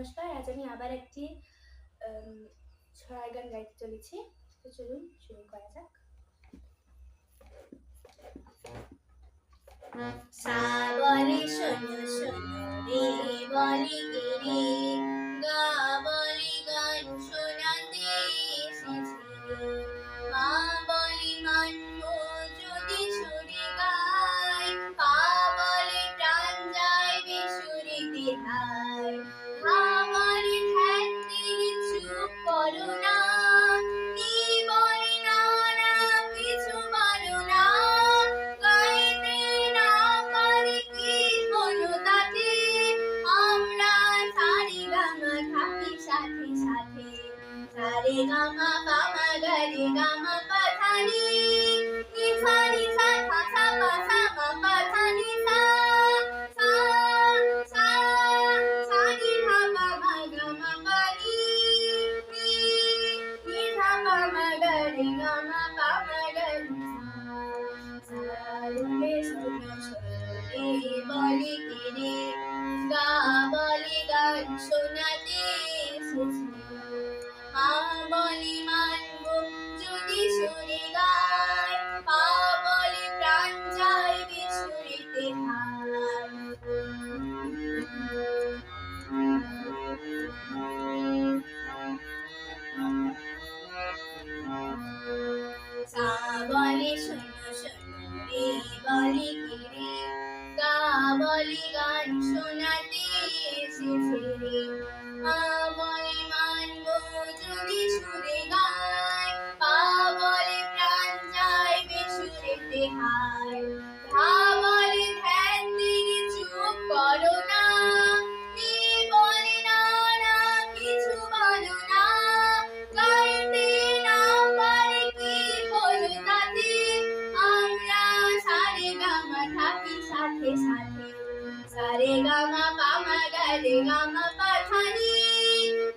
নমস্কার, আজ আমি আবার একটি ছড়ার গান গাইতে চলেছি। তো চলুন শুরু করা যাক। সা বলে শোনো শোনো রে বলে রে, গা বলে গান শোনাতে এসেছি রে। মা বলে মানব যদি সুরে গায়, পা বলে প্রাণ যায় বেসুরিতে হায়। মা বলে ধ্যান দিয়ে চুপ করো না, নি বলে না না কিছু বলো না। গাইতে না পারি কি হলো তাতে, আমরা সারে গামা থাকি সাথে সাথে। সারে গামা পামা গারে গামা পাথানি, নিসা নিসা সা সা পা সা মা পাথানি সা। সা সা সা নি ধা পা মা গা মা পা নি, নি নি ধা পা মা গা রে গা মা পা মা গা নি সা। সা বলে শোনো শোনো রে বলে রে, গা বলে গান শোনাতে এসেছি। মা বলে মানব যদি সুরে গায়, পা বলে প্রাণ যায় বেসুরিতে হায়। সা বলে শোনো শোনো রে বলে রে, গা বলে গান শোনাতে এসেছে রে। মা বলে মানব যদি সুরে গায়, পা বলে প্রাণ যায় বেসুরেতে হায়। ধা বলে ধ্যান দিয়ে চুপ করো না, নি বলে না না কিছু বলো না। গাইতে না পারি কি হলো তাতে, আমরা সারে গামা থাকি সাথে সাথে। সারে গামা পামা গারে গামা পাথানি,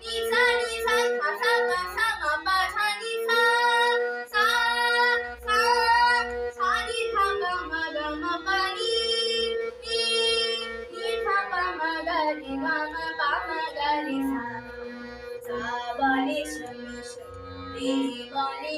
নিসা নিসা সা সা পা সা মা পাথানি সা। সা সা সা নি ধা পা মা গা মা পা নি, নি নি ধা পা মা গা রে গা মা পা মা গা রে সা। সা বলে শোনো শোনো রে বলে